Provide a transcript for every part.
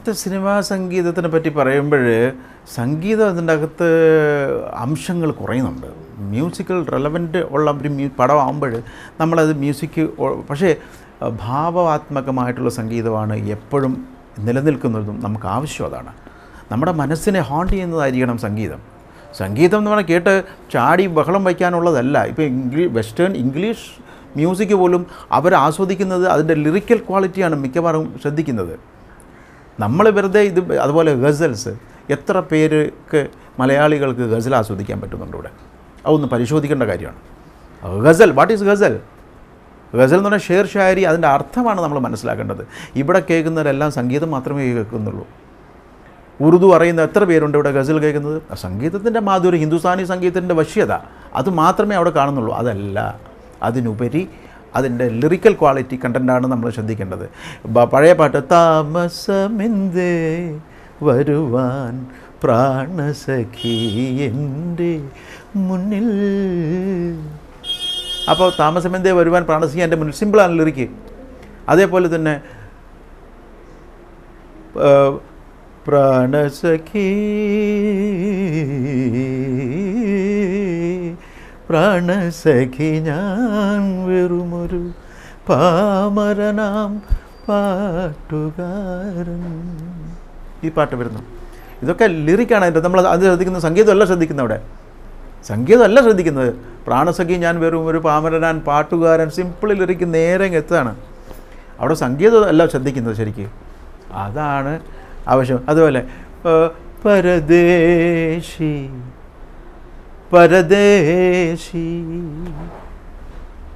ഇന്നത്തെ സിനിമാ സംഗീതത്തിനെ പറ്റി പറയുമ്പോൾ സംഗീതം അതിൻ്റെ അകത്ത് അംശങ്ങൾ കുറയുന്നുണ്ട്. മ്യൂസിക്കൽ റെലവൻറ്റ് ഉള്ള ഒരു പടമാകുമ്പോൾ നമ്മളത് മ്യൂസിക്, പക്ഷേ ഭാവാത്മകമായിട്ടുള്ള സംഗീതമാണ് എപ്പോഴും നിലനിൽക്കുന്നതും നമുക്ക് ആവശ്യം അതാണ്. നമ്മുടെ മനസ്സിനെ ഹോണ്ട് ചെയ്യുന്നതായിരിക്കണം സംഗീതം. സംഗീതം എന്ന് പറഞ്ഞാൽ കേട്ട് ചാടി ബഹളം വയ്ക്കാനുള്ളതല്ല. ഇപ്പോൾ വെസ്റ്റേൺ ഇംഗ്ലീഷ് മ്യൂസിക് പോലും അവർ ആസ്വദിക്കുന്നത് അതിൻ്റെ ലിറിക്കൽ ക്വാളിറ്റിയാണ് മിക്കവാറും ശ്രദ്ധിക്കുന്നത്. നമ്മൾ വെറുതെ ഇത് അതുപോലെ ഗസൽസ്, എത്ര പേർക്ക് മലയാളികൾക്ക് ഗസൽ ആസ്വദിക്കാൻ പറ്റുന്നുണ്ട് ഇവിടെ? അതൊന്ന് പരിശോധിക്കേണ്ട കാര്യമാണ്. ഗസൽ, വാട്ട് ഈസ് ഗസൽ? ഗസൽ എന്ന് പറഞ്ഞാൽ ഷേർ ഷായരി, അതിൻ്റെ അർത്ഥമാണ് നമ്മൾ മനസ്സിലാക്കേണ്ടത്. ഇവിടെ കേൾക്കുന്നവരെല്ലാം സംഗീതം മാത്രമേ കേൾക്കുന്നുള്ളൂ. ഉറുദു അറിയുന്ന എത്ര പേരുണ്ട് ഇവിടെ ഗസൽ കേൾക്കുന്നത്? സംഗീതത്തിൻ്റെ മാധുര്യം, ഹിന്ദുസ്ഥാനി സംഗീതത്തിൻ്റെ വശ്യത അത് മാത്രമേ അവിടെ കാണുന്നുള്ളൂ. അതല്ല, അതിനുപരി അതിൻ്റെ ലിറിക്കൽ ക്വാളിറ്റി കണ്ടൻ്റാണ് നമ്മൾ ശ്രദ്ധിക്കേണ്ടത്. പഴയ പാട്ട് താമസമെന്തേ വരുവാൻ പ്രാണസഖി എൻ്റെ മുന്നിൽ, അപ്പോൾ താമസമെന്തേ വരുവാൻ പ്രാണസഖി എൻ്റെ മുന്നിൽ, സിമ്പിളാണ് ലിറിക്ക്. അതേപോലെ തന്നെ പ്രാണസഖി പ്രാണസഖി ഞാൻ വെറുമൊരു പാമരനാം പാട്ടുകാരൻ, ഈ പാട്ട് വരുന്നു. ഇതൊക്കെ ലിറിക്കാണ് അതിൻ്റെ. നമ്മൾ അത് ശ്രദ്ധിക്കുന്നത്, സംഗീതമല്ല ശ്രദ്ധിക്കുന്നത് അവിടെ. സംഗീതമല്ല ശ്രദ്ധിക്കുന്നത്. പ്രാണസഖി ഞാൻ വെറും ഒരു പാമരനാൻ പാട്ടുകാരൻ, സിമ്പിൾ ലിറിക്ക് നേരെ എത്താണ്. അവിടെ സംഗീതം അല്ല ശ്രദ്ധിക്കുന്നത് ശരിക്കും. അതാണ് ആവശ്യം. അതുപോലെ പരദേശി പരദേശി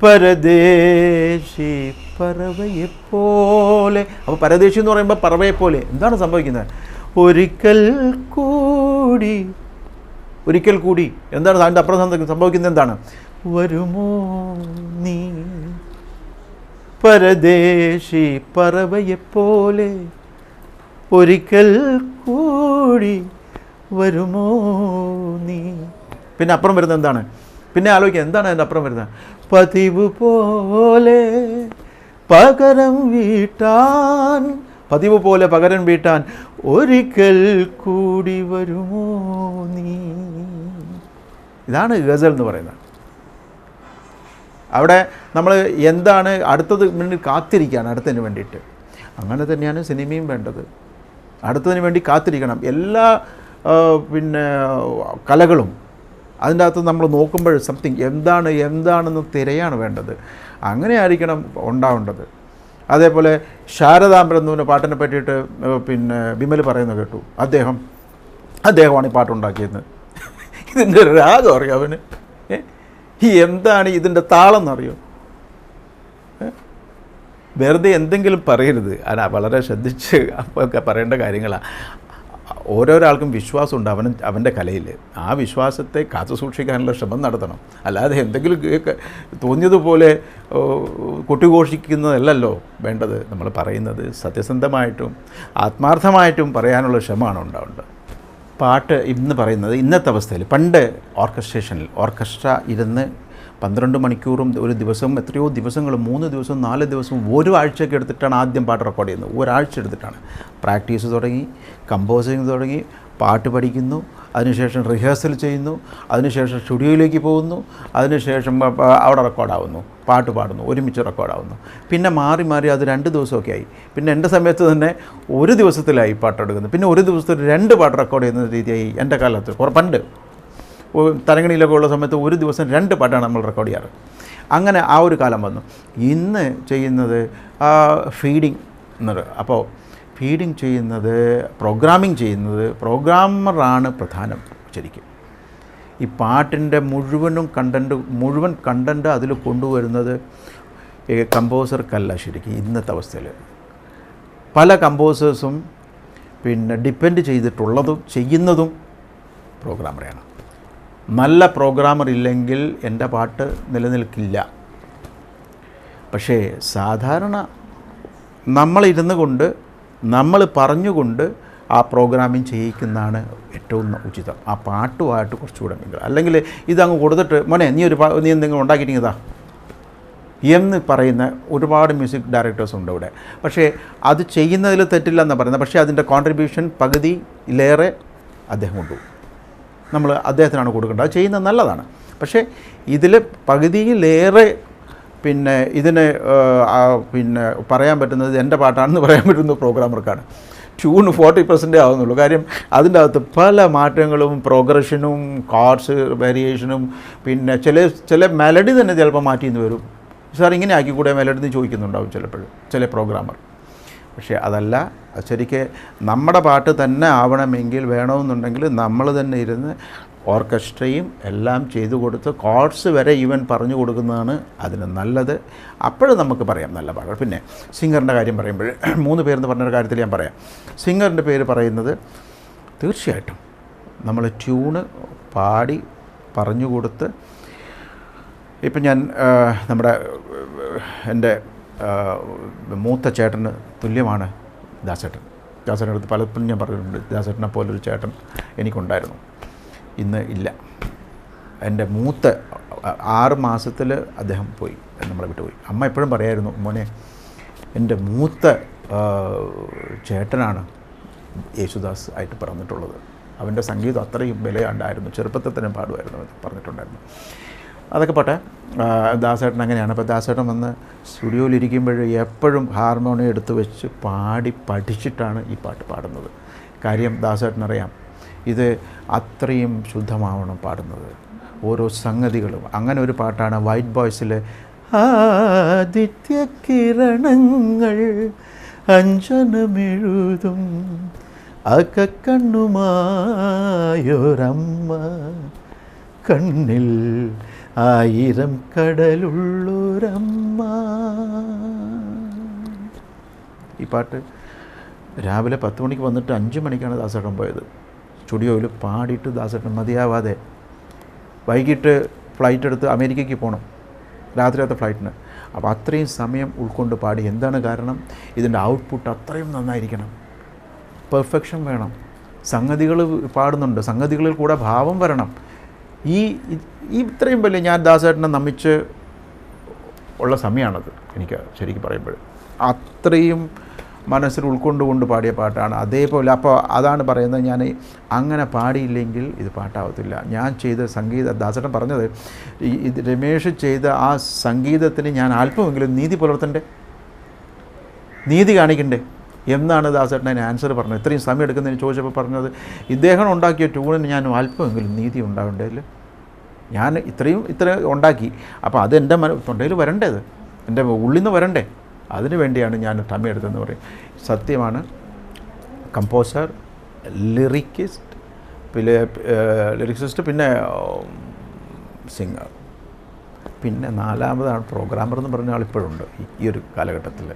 പരദേശി പറവയെപ്പോലെ. അപ്പോൾ പരദേശി എന്ന് പറയുമ്പോൾ പറവയെപ്പോലെ എന്താണ് സംഭവിക്കുന്നത്? ഒരിക്കൽ കൂടി, ഒരിക്കൽ കൂടി എന്താണ് അതിൻ്റെ അപ്പുറം സംഭവിക്കുന്നത്? എന്താണ്? വരുമോ നീ പരദേശി പറവയെപ്പോലെ, ഒരിക്കൽ കൂടി വരുമോ നീ. പിന്നെ അപ്പുറം വരുന്നത് എന്താണ്? പിന്നെ ആലോചിക്കുക, എന്താണ് അതിൻ്റെ അപ്പുറം വരുന്നത്? പതിവ് പോലെ പകരം വീട്ടാൻ, പതിവ് പോലെ പകരം വീട്ടാൻ ഒരിക്കൽ കൂടി വരുമോ നീ. ഇതാണ് ഗസൽ എന്ന് പറയുന്നത്. അവിടെ നമ്മൾ എന്താണ് അടുത്തത് വേണ്ടി കാത്തിരിക്കുകയാണ്, അടുത്തതിന് വേണ്ടിയിട്ട്. അങ്ങനെ തന്നെയാണ് സിനിമയും വേണ്ടത്. അടുത്തതിന് വേണ്ടി കാത്തിരിക്കണം. എല്ലാ കലകളും അതിൻ്റെ അകത്ത് നമ്മൾ നോക്കുമ്പോൾ സംതിങ് എന്താണെന്ന് തിരയാണ് വേണ്ടത്. അങ്ങനെ ആയിരിക്കണം ഉണ്ടാവേണ്ടത്. അതേപോലെ ശാരദാംബരം എന്ന് പറഞ്ഞ പാട്ടിനെ പറ്റിയിട്ട് വിമൽ പറയുന്നത് കേട്ടു. അദ്ദേഹമാണ് ഈ പാട്ടുണ്ടാക്കിയത്. ഇതിൻ്റെ രാഗം അറിയാം അവന്. എന്താണ് ഇതിൻ്റെ താളം എന്നറിയോ? വെറുതെ എന്തെങ്കിലും പറയരുത്. വളരെ ശ്രദ്ധിച്ച് ഒക്കെ പറയേണ്ട കാര്യങ്ങളാണ്. ഓരോരാൾക്കും വിശ്വാസമുണ്ട് അവൻ്റെ കലയിൽ. ആ വിശ്വാസത്തെ കാത്തു സൂക്ഷിക്കാനുള്ള ശ്രമം നടത്തണം. അല്ലാതെ എന്തെങ്കിലും തോന്നിയതുപോലെ കൊട്ടിഘോഷിക്കുന്നതല്ലല്ലോ വേണ്ടത്. നമ്മൾ പറയുന്നത് സത്യസന്ധമായിട്ടും ആത്മാർത്ഥമായിട്ടും പറയാനുള്ള ശ്രമമാണ് ഉണ്ടാവേണ്ടത്. പാട്ട് ഇന്ന് പറയുന്നത് ഇന്നത്തെ അവസ്ഥയിൽ, പണ്ട് ഓർക്കസ്ട്ര ഇരുന്ന് 12 മണിക്കൂറും ഒരു ദിവസവും എത്രയോ ദിവസങ്ങൾ, 3 ദിവസവും 4 ദിവസവും ഒരാഴ്ചയൊക്കെ എടുത്തിട്ടാണ് ആദ്യം പാട്ട് റെക്കോർഡ് ചെയ്യുന്നത്. ഒരാഴ്ച എടുത്തിട്ടാണ് പ്രാക്ടീസ് തുടങ്ങി, കമ്പോസിങ് തുടങ്ങി, പാട്ട് പഠിക്കുന്നു, അതിനുശേഷം റിഹേഴ്സൽ ചെയ്യുന്നു, അതിനുശേഷം സ്റ്റുഡിയോയിലേക്ക് പോകുന്നു, അതിനുശേഷം അവിടെ റെക്കോർഡാവുന്നു, പാട്ട് പാടുന്നു, ഒരുമിച്ച് റെക്കോർഡാവുന്നു. പിന്നെ മാറി മാറി അത് 2 ദിവസമൊക്കെ ആയി. പിന്നെ എൻ്റെ സമയത്ത് തന്നെ ഒരു ദിവസത്തിലായി പാട്ടെടുക്കുന്നത്. പിന്നെ ഒരു ദിവസത്തിൽ 2 പാട്ട് റെക്കോർഡ് ചെയ്യുന്ന രീതിയായി എൻ്റെ കാലത്ത്. പണ്ട് തരങ്ങണിയിലൊക്കെ ഉള്ള സമയത്ത് ഒരു ദിവസം 2 പാട്ടാണ് നമ്മൾ റെക്കോർഡ് ചെയ്യാറ്. അങ്ങനെ ആ ഒരു കാലം വന്നു. ഇന്ന് ചെയ്യുന്നത് ഫീഡിങ് എന്നത്. അപ്പോൾ ഫീഡിങ് ചെയ്യുന്നത്, പ്രോഗ്രാമിംഗ് ചെയ്യുന്നത്, പ്രോഗ്രാമറാണ് പ്രധാനം ശരിക്കും. ഈ പാട്ടിൻ്റെ മുഴുവൻ കണ്ടൻറ്റ് അതിൽ കൊണ്ടുവരുന്നത് കമ്പോസർക്കല്ല ശരിക്കും ഇന്നത്തെ അവസ്ഥയിൽ. പല കമ്പോസേഴ്സും ഡിപ്പെൻഡ് ചെയ്തിട്ടുള്ളതും ചെയ്യുന്നതും പ്രോഗ്രാമറെയാണ്. നല്ല പ്രോഗ്രാമർ ഇല്ലെങ്കിൽ എൻ്റെ പാട്ട് നിലനിൽക്കില്ല. പക്ഷേ സാധാരണ നമ്മളിരുന്നു കൊണ്ട് നമ്മൾ പറഞ്ഞുകൊണ്ട് ആ പ്രോഗ്രാമിങ് ചെയ്യിക്കുന്നതാണ് ഏറ്റവും ഉചിതം. ആ പാട്ടുമായിട്ട് കുറച്ചുകൂടെ. അല്ലെങ്കിൽ ഇതങ്ങ് കൊടുത്തിട്ട് മോനെ നീ എന്തെങ്കിലും ഉണ്ടാക്കിയിട്ടിങ്ങതാ, എന്ന് പറയുന്ന ഒരുപാട് മ്യൂസിക് ഡയറക്ടേഴ്സ് ഉണ്ട് ഇവിടെ. പക്ഷേ അത് ചെയ്യുന്നതിൽ തെറ്റില്ല എന്നാണ് പറയുന്നത്. പക്ഷേ അതിൻ്റെ കോൺട്രിബ്യൂഷൻ പകുതിയിലേറെ അദ്ദേഹം കൊണ്ടുപോകും. നമ്മൾ അദ്ദേഹത്തിനാണ് കൊടുക്കേണ്ടത്. അത് ചെയ്യുന്നത് നല്ലതാണ്. പക്ഷേ ഇതിൽ പകുതിയിലേറെ പിന്നെ ഇതിന് പിന്നെ പറയാൻ പറ്റുന്നത് എൻ്റെ പാട്ടാണെന്ന് പറയാൻ പറ്റുന്ന പ്രോഗ്രാമർക്കാണ്. ട്യൂൺ 40% ആവുന്നുള്ളൂ. കാര്യം അതിൻ്റെ അകത്ത് പല മാറ്റങ്ങളും പ്രോഗ്രഷനും കോർഡ്സ് വേരിയേഷനും പിന്നെ ചില മെലഡി തന്നെ ചിലപ്പോൾ മാറ്റിയെന്ന് വരും. സാർ ഇങ്ങനെ ആക്കിക്കൂടെ മെലഡി എന്ന് ചോദിക്കുന്നുണ്ടാവും ചിലപ്പോഴും ചില പ്രോഗ്രാമർ. പക്ഷേ അതല്ല, ശരിക്ക് നമ്മുടെ പാട്ട് തന്നെ ആവണമെങ്കിൽ വേണമെന്നുണ്ടെങ്കിൽ നമ്മൾ തന്നെ ഇരുന്ന് ഓർക്കസ്ട്രയും എല്ലാം ചെയ്തു കൊടുത്ത് കോർഡ്സ് വരെ ഈവൻ പറഞ്ഞു കൊടുക്കുന്നതാണ് അതിന് നല്ലത്. അപ്പോഴും നമുക്ക് പറയാം നല്ല പാട്ട്. പിന്നെ സിംഗറിൻ്റെ കാര്യം പറയുമ്പോൾ 3 പേരെന്ന് പറഞ്ഞൊരു കാര്യത്തിൽ ഞാൻ പറയാം. സിംഗറിൻ്റെ പേര് പറയുന്നത് തീർച്ചയായിട്ടും നമ്മൾ ട്യൂണ് പാടി പറഞ്ഞു കൊടുത്ത്, ഇപ്പം ഞാൻ നമ്മുടെ എൻ്റെ മൂത്ത ചേട്ടന് തുല്യമാണ് ദാസേട്ടൻ. ദാസേട്ടൻ്റെ അടുത്ത് പലപ്പോഴും ഞാൻ പറഞ്ഞിട്ടുണ്ട്, ദാസേട്ടനെ പോലൊരു ചേട്ടൻ എനിക്കുണ്ടായിരുന്നു, ഇന്ന് ഇല്ല. എൻ്റെ മൂത്ത 6 മാസത്തിൽ അദ്ദേഹം പോയി, നമ്മളെ വിട്ടുപോയി. അമ്മ എപ്പോഴും പറയായിരുന്നു, മോനെ എൻ്റെ മൂത്ത ചേട്ടനാണ് യേശുദാസ് ആയിട്ട് പറഞ്ഞിട്ടുള്ളത്. അവൻ്റെ സംഗീതം അത്രയും വിലയുണ്ടായിരുന്നു, ചെറുപ്പത്തിൽ തന്നെ പാടുമായിരുന്നു എന്ന് പറഞ്ഞിട്ടുണ്ടായിരുന്നു. അതൊക്കെ പോട്ടെ, ദാസേട്ടൻ അങ്ങനെയാണ്. അപ്പോൾ ദാസേട്ടൻ വന്ന് സ്റ്റുഡിയോയിലിരിക്കുമ്പോൾ എപ്പോഴും ഹാർമോണിയം എടുത്ത് വെച്ച് പാടി പഠിച്ചിട്ടാണ് ഈ പാട്ട് പാടുന്നത്. കാര്യം ദാസേട്ടനറിയാം ഇത് അത്രയും ശുദ്ധമാവണം പാടുന്നത്, ഓരോ സംഗതികളും. അങ്ങനെ ഒരു പാട്ടാണ് വൈറ്റ് ബോയ്സിൽ ആദിത്യ കിരണങ്ങൾ അഞ്ജനമെഴുതും അകക്കണ്ണുമായൊരമ്മ കണ്ണിൽ 1000 കടലുള്ളൊരമ്മ. ഈ പാട്ട് രാവിലെ 10 മണിക്ക് വന്നിട്ട് 5 മണിക്കാണ് ദാസേട്ടൻ പോയത്. സ്റ്റുഡിയോയിൽ പാടിയിട്ട് ദാസേട്ടൻ മതിയാവാതെ വൈകിട്ട് ഫ്ലൈറ്റ് എടുത്ത് അമേരിക്കയ്ക്ക് പോകണം, രാത്രിയത്തെ ഫ്ലൈറ്റിന്. അപ്പോൾ അത്രയും സമയം ഉൾക്കൊണ്ട് പാടി. എന്താണ് കാരണം? ഇതിൻ്റെ ഔട്ട്പുട്ട് അത്രയും നന്നായിരിക്കണം, പെർഫെക്ഷൻ വേണം. സംഗതികൾ പാടുന്നുണ്ട്, സംഗതികളിൽ കൂടെ ഭാവം വരണം. ഈ ഇത്രയും വലിയ ഞാൻ ദാസേട്ടനെ നമിച്ച് ഉള്ള സമയമാണത് എനിക്ക് ശരിക്കും പറയുമ്പോൾ. അത്രയും മനസ്സിൽ ഉൾക്കൊണ്ടുകൊണ്ട് പാടിയ പാട്ടാണ്. അതേപോലെ അപ്പോൾ അതാണ് പറയുന്നത്, ഞാൻ അങ്ങനെ പാടിയില്ലെങ്കിൽ ഇത് പാട്ടാവത്തില്ല. ഞാൻ ചെയ്ത ദാസേട്ടൻ പറഞ്ഞത്, ഇത് രമേഷ് ചെയ്ത ആ സംഗീതത്തിന് ഞാൻ അല്പമെങ്കിലും നീതി പുലർത്തണ്ടേ, നീതി കാണിക്കണ്ടേ എന്നാണ് ദാസേട്ടൻ അതിന് ആൻസർ പറഞ്ഞത്. ഇത്രയും സമയം എടുക്കുന്നതിന് ചോദിച്ചപ്പോൾ പറഞ്ഞത്, ഇദ്ദേഹം ഉണ്ടാക്കിയ ട്യൂണിന് ഞാൻ അല്പമെങ്കിലും നീതി ഉണ്ടാവേണ്ടതില്ല. ഞാൻ ഇത്ര ഉണ്ടാക്കി, അപ്പോൾ അത് എൻ്റെ തൊണ്ടയിൽ വരണ്ടേത്, എൻ്റെ ഉള്ളിൽ നിന്ന് വരണ്ടേ, അതിനു വേണ്ടിയാണ് ഞാൻ സമയം എടുത്തതെന്ന് പറയും. സത്യമാണ്. കമ്പോസർ, ലിറിക്സിസ്റ്റ്, പിന്നെ സിംഗർ, പിന്നെ 4മതാണ് പ്രോഗ്രാമർ എന്ന് പറഞ്ഞ ആളിപ്പോഴുണ്ട് ഈ ഒരു കാലഘട്ടത്തിൽ.